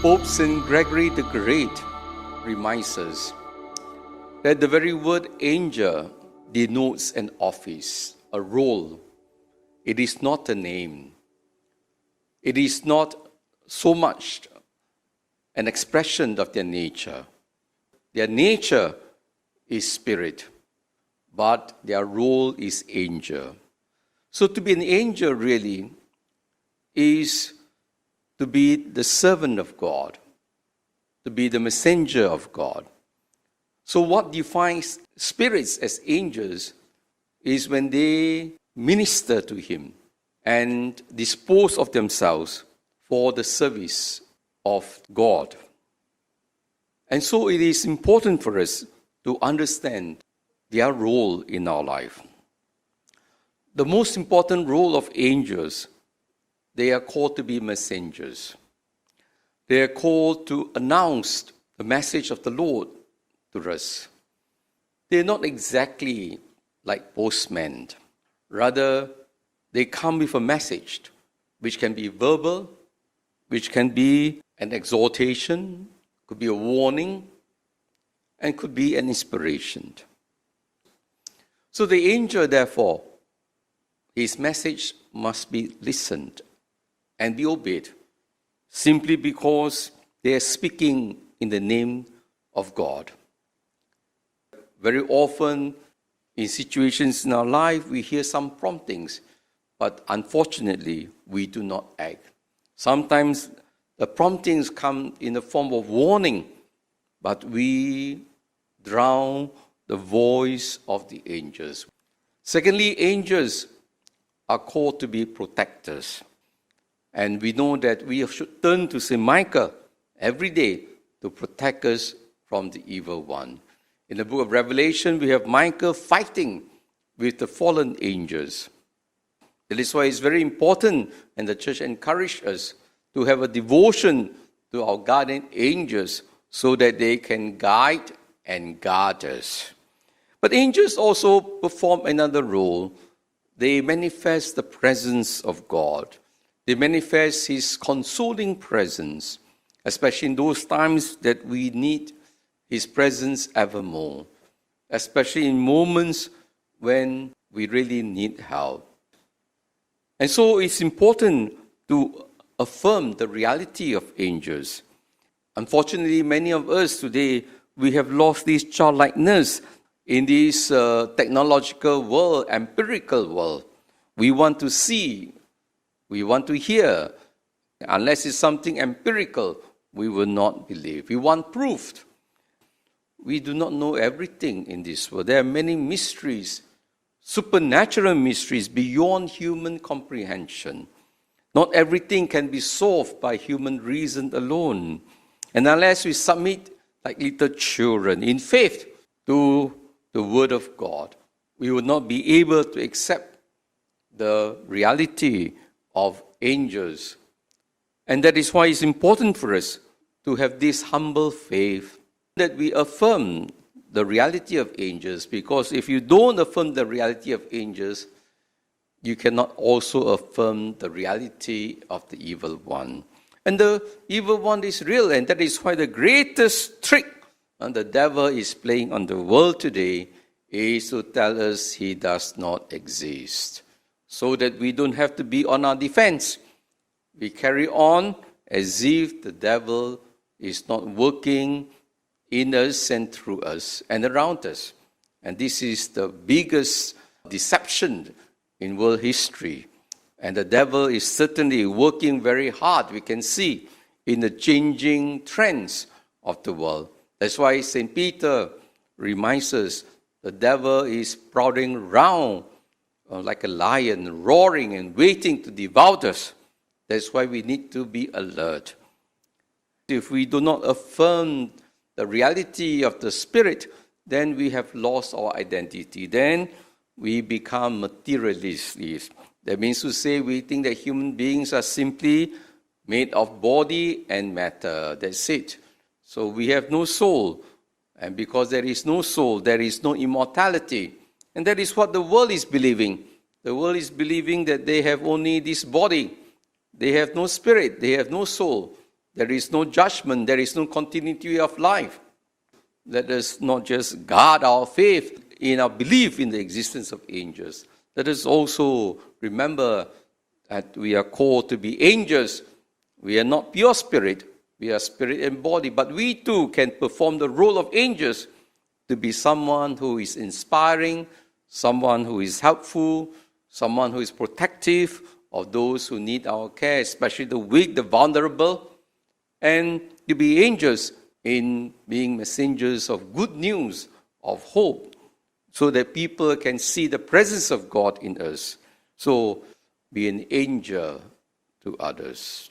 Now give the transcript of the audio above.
Pope St. Gregory the Great reminds us that the very word angel denotes an office, a role. It is not a name. It is not so much an expression of their nature. Their nature is spirit, but their role is angel. So to be an angel really is to be the servant of God, to be the messenger of God. So what defines spirits as angels is when they minister to Him and dispose of themselves for the service of God. And so it is important for us to understand their role in our life. The most important role of angels, they are called to be messengers. They are called to announce the message of the Lord to us. They are not exactly like postmen. Rather, they come with a message which can be verbal, which can be an exhortation, could be a warning, and could be an inspiration. So the angel, therefore, his message must be listened and be obeyed, simply because they are speaking in the name of God. Very often, in situations in our life, we hear some promptings, but unfortunately, we do not act. Sometimes the promptings come in the form of warning, but we drown the voice of the angels. Secondly, angels are called to be protectors. And we know that we should turn to St. Michael every day to protect us from the evil one. In the book of Revelation, we have Michael fighting with the fallen angels. That is why it's very important, and the church encouraged us to have a devotion to our guardian angels so that they can guide and guard us. But angels also perform another role. They manifest the presence of God. They manifest His consoling presence, especially in those times that we need His presence evermore, especially in moments when we really need help. And so it's important to affirm the reality of angels. Unfortunately, many of us today, we have lost this childlikeness in this technological world, empirical world. We want to see, we want to hear. Unless it's something empirical, we will not believe. We want proof. We do not know everything in this world. There are many mysteries, supernatural mysteries beyond human comprehension. Not everything can be solved by human reason alone. And unless we submit like little children in faith to the Word of God, we will not be able to accept the reality of angels. And that is why it's important for us to have this humble faith, that we affirm the reality of angels, because if you don't affirm the reality of angels, you cannot also affirm the reality of the evil one. And the evil one is real, and that is why the greatest trick the devil is playing on the world today is to tell us he does not exist, so that we don't have to be on our defense. We carry on as if the devil is not working in us and through us and around us. And this is the biggest deception in world history. And the devil is certainly working very hard, we can see, in the changing trends of the world. That's why St. Peter reminds us the devil is prowling around like a lion, roaring and waiting to devour us. That's why we need to be alert. If we do not affirm the reality of the Spirit, then we have lost our identity. Then we become materialists. That means to say we think that human beings are simply made of body and matter. That's it. So we have no soul. And because there is no soul, there is no immortality. And that is what the world is believing. The world is believing that they have only this body. They have no spirit. They have no soul. There is no judgment. There is no continuity of life. Let us not just guard our faith in our belief in the existence of angels. Let us also remember that we are called to be angels. We are not pure spirit. We are spirit and body. But we too can perform the role of angels to be someone who is inspiring, someone who is helpful, someone who is protective of those who need our care, especially the weak, the vulnerable, and to be angels in being messengers of good news, of hope, so that people can see the presence of God in us. So be an angel to others.